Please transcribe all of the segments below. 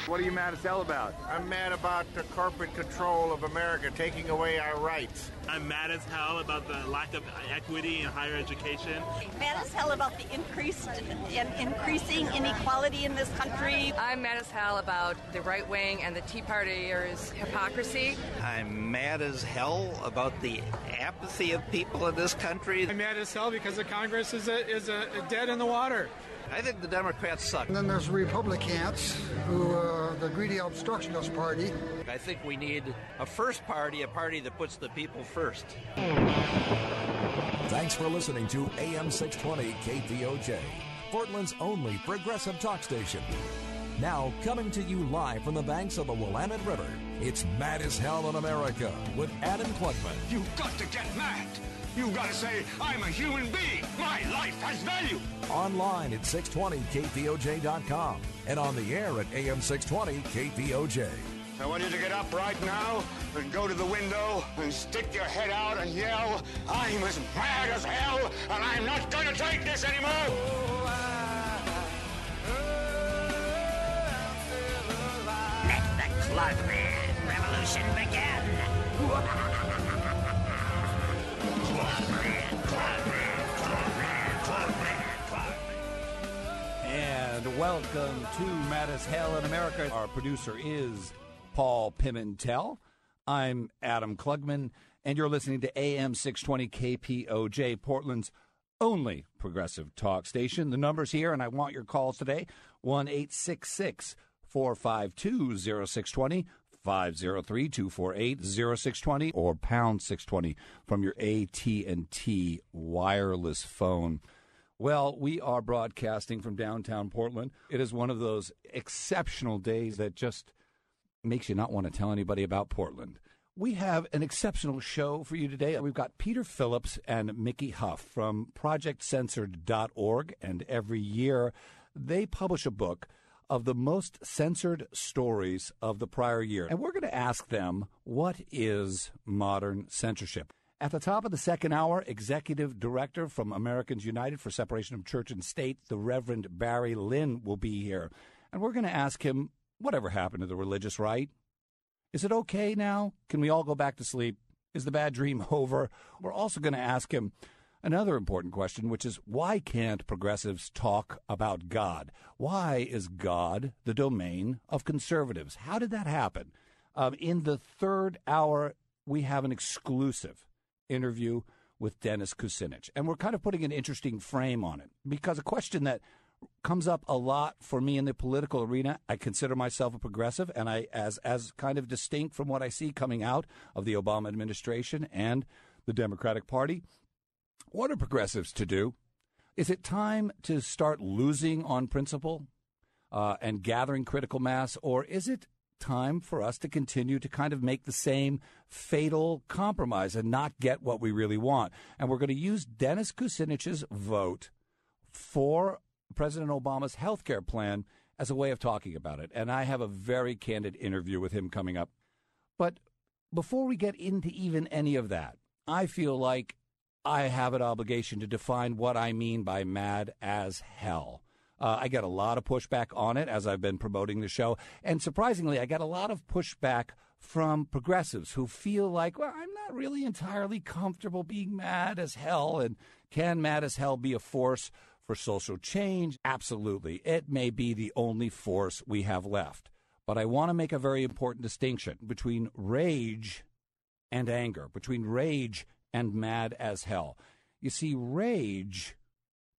What are you mad as hell about? I'm mad about the corporate control of America taking away our rights. I'm mad as hell about the lack of equity in higher education. Mad as hell about the increasing inequality in this country. I'm mad as hell about the right wing and the Tea Partiers' hypocrisy. I'm mad as hell about the apathy of people in this country. I'm mad as hell because the Congress is dead in the water. I think the Democrats suck. And then there's the Republicans, who the greedy obstructionist party. I think we need a first party, a party that puts the people first. Thanks for listening to AM 620 KPOJ, Portland's only progressive talk station. Now, coming to you live from the banks of the Willamette River, it's Mad as Hell in America with Adam Klugman. You've got to get mad. You've got to say, I'm a human being. My life has value. Online at 620kpoj.com and on the air at AM 620 KPOJ. I want you to get up right now and go to the window and stick your head out and yell, I'm as mad as hell and I'm not going to take this anymore. Let the Klugman revolution begin. And welcome to Mad as Hell in America. Our producer is Paul Pimentel. I'm Adam Klugman, and you're listening to AM 620 KPOJ, Portland's only progressive talk station. The number's here, and I want your calls today, 1-866-452-0620, 503-248-0620, or pound 620 from your AT&T wireless phone. Well, we are broadcasting from downtown Portland. It is one of those exceptional days that just makes you not want to tell anybody about Portland. We have an exceptional show for you today. We've got Peter Phillips and Mickey Huff from ProjectCensored.org, and every year they publish a book of the most censored stories of the prior year. And we're going to ask them, what is modern censorship? At the top of the second hour, Executive Director from Americans United for Separation of Church and State, the Reverend Barry Lynn, will be here. And we're going to ask him, whatever happened to the religious right? Is it okay now? Can we all go back to sleep? Is the bad dream over? We're also going to ask him another important question, which is, why can't progressives talk about God? Why is God the domain of conservatives? How did that happen? In the third hour, we have an exclusive interview with Dennis Kucinich. And we're kind of putting an interesting frame on it, because a question that comes up a lot for me in the political arena, I consider myself a progressive, and I as kind of distinct from what I see coming out of the Obama administration and the Democratic Party. What are progressives to do? Is it time to start losing on principle and gathering critical mass, or is it time for us to continue to kind of make the same fatal compromise and not get what we really want? And we're going to use Dennis Kucinich's vote for President Obama's health care plan as a way of talking about it. And I have a very candid interview with him coming up. But before we get into even any of that, I feel like I have an obligation to define what I mean by mad as hell. I get a lot of pushback on it as I've been promoting the show. And surprisingly, I get a lot of pushback from progressives who feel like, well, I'm not really entirely comfortable being mad as hell. And can mad as hell be a force for social change? Absolutely. It may be the only force we have left. But I want to make a very important distinction between rage and anger, between rage and mad as hell. You see, rage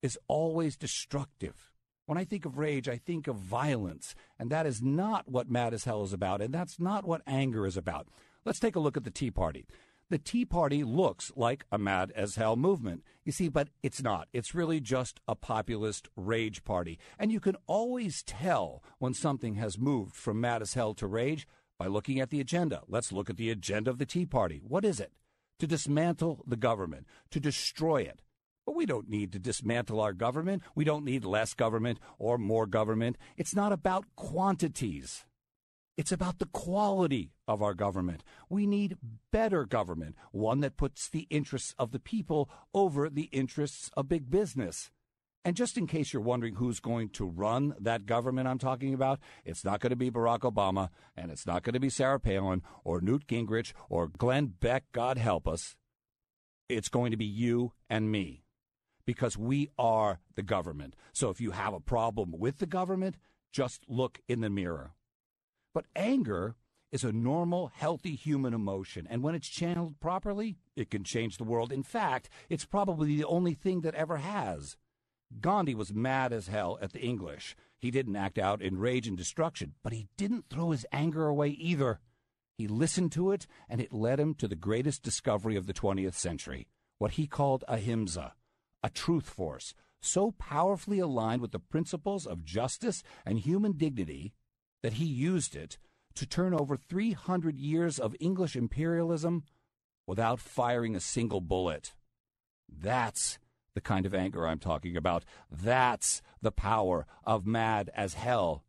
is always destructive. When I think of rage, I think of violence, and that is not what mad as hell is about, and that's not what anger is about. Let's take a look at the Tea Party. The Tea Party looks like a mad as hell movement, you see, but it's not. It's really just a populist rage party, and you can always tell when something has moved from mad as hell to rage by looking at the agenda. Let's look at the agenda of the Tea Party. What is it? To dismantle the government, to destroy it. But we don't need to dismantle our government. We don't need less government or more government. It's not about quantities. It's about the quality of our government. We need better government, one that puts the interests of the people over the interests of big business. And just in case you're wondering who's going to run that government I'm talking about, it's not going to be Barack Obama, and it's not going to be Sarah Palin or Newt Gingrich or Glenn Beck, God help us. It's going to be you and me, because we are the government. So if you have a problem with the government, just look in the mirror. But anger is a normal, healthy human emotion, and when it's channeled properly, it can change the world. In fact, it's probably the only thing that ever has. Gandhi was mad as hell at the English. He didn't act out in rage and destruction, but he didn't throw his anger away either. He listened to it, and it led him to the greatest discovery of the 20th century, what he called ahimsa, a truth force, so powerfully aligned with the principles of justice and human dignity that he used it to turn over 300 years of English imperialism without firing a single bullet. That's the kind of anger I'm talking about. That's the power of mad as hell,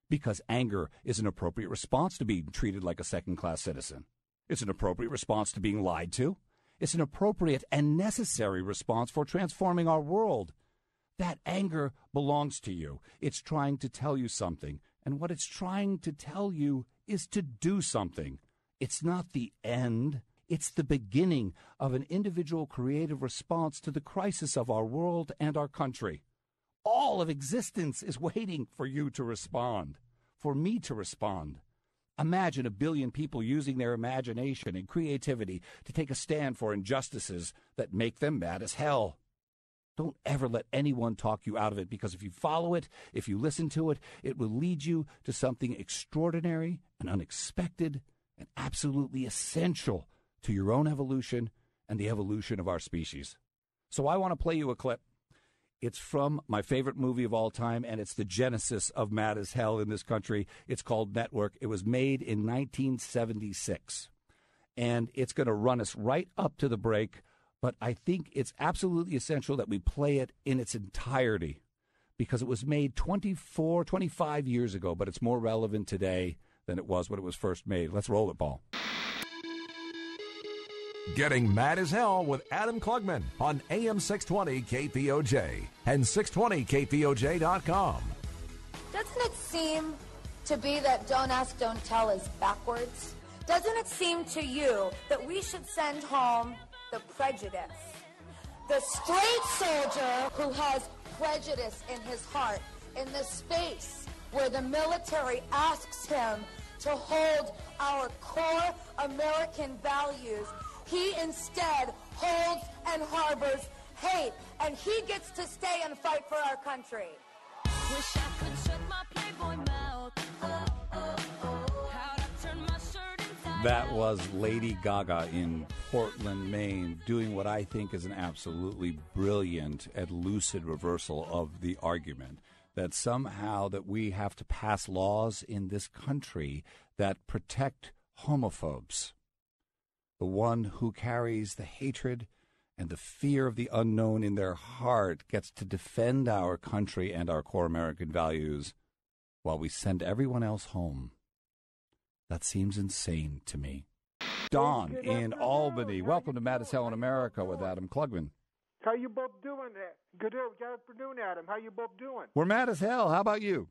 because anger is an appropriate response to being treated like a second-class citizen. It's an appropriate response to being lied to. It's an appropriate and necessary response for transforming our world. That anger belongs to you. It's trying to tell you something, and what it's trying to tell you is to do something. It's not the end. It's the beginning of an individual creative response to the crisis of our world and our country. All of existence is waiting for you to respond, for me to respond. Imagine 1 billion people using their imagination and creativity to take a stand for injustices that make them mad as hell. Don't ever let anyone talk you out of it, because if you follow it, if you listen to it, it will lead you to something extraordinary and unexpected and absolutely essential to your own evolution and the evolution of our species. So I want to play you a clip. It's from my favorite movie of all time, and it's the genesis of mad as hell in this country. It's called Network. It was made in 1976, and it's going to run us right up to the break, but I think it's absolutely essential that we play it in its entirety, because it was made 25 years ago, but it's more relevant today than it was when it was first made. Let's roll it, Paul. Getting Mad as Hell with Adam Klugman on AM 620 KPOJ and 620KPOJ.com. Doesn't it seem to be that don't ask, don't tell is backwards? Doesn't it seem to you that we should send home the prejudice? The straight soldier who has prejudice in his heart in the space where the military asks him to hold our core American values, he instead holds and harbors hate, and he gets to stay and fight for our country. Wish I could shut my Playboy mouth. How'd I turn my shirt inside That was Lady Gaga in Portland, Maine, doing what I think is an absolutely brilliant and lucid reversal of the argument that somehow that we have to pass laws in this country that protect homophobes. The one who carries the hatred and the fear of the unknown in their heart gets to defend our country and our core American values while we send everyone else home. That seems insane to me. Don in Albany. Welcome to Mad as Hell in America with Adam Klugman. How you both doing there? Good afternoon, Adam. How you both doing? We're mad as hell. How about you?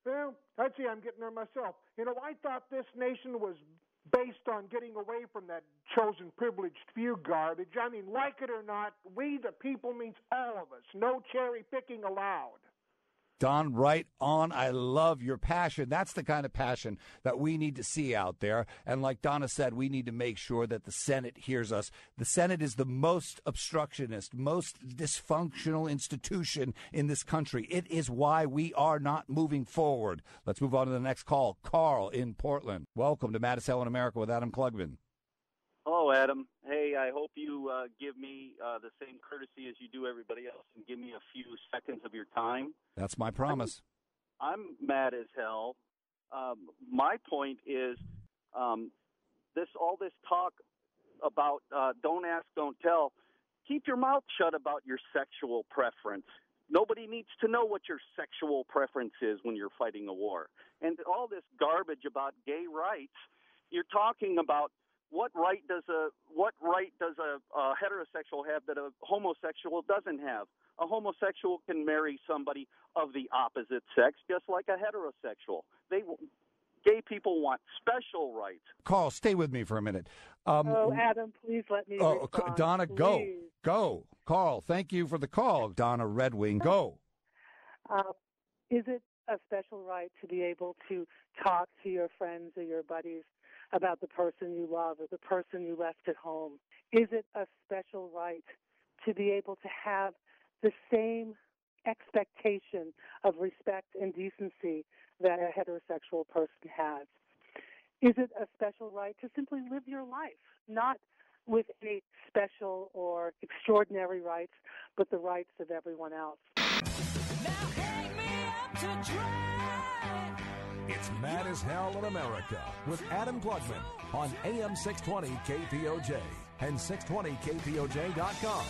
Well, actually, I'm getting there myself. You know, I thought this nation was based on getting away from that chosen privileged few garbage. I mean, like it or not, we the people means all of us. No cherry picking allowed. Don, right on. I love your passion. That's the kind of passion that we need to see out there. And like Donna said, we need to make sure that the Senate hears us. The Senate is the most obstructionist, most dysfunctional institution in this country. It is why we are not moving forward. Let's move on to the next call. Carl in Portland. Welcome to Mad as Hell in America with Adam Klugman. Hello, Adam. Hey, I hope you give me the same courtesy as you do everybody else and give me a few seconds of your time. That's my promise. I'm mad as hell. My point is all this talk about don't ask, don't tell. Keep your mouth shut about your sexual preference. Nobody needs to know what your sexual preference is when you're fighting a war. And all this garbage about gay rights, you're talking about What right does a heterosexual have that a homosexual doesn't have? A homosexual can marry somebody of the opposite sex just like a heterosexual. Gay people want special rights. Carl, stay with me for a minute. Adam, please let me respond. Donna, please. Go. Carl, thank you for the call. Donna Red Wing, go. Is it a special right to be able to talk to your friends or your buddies about the person you love or the person you left at home? Is it a special right to be able to have the same expectation of respect and decency that a heterosexual person has? Is it a special right to simply live your life, not with any special or extraordinary rights, but the rights of everyone else? It's Mad as Hell in America with Adam Klugman on AM 620 KPOJ and 620KPOJ.com.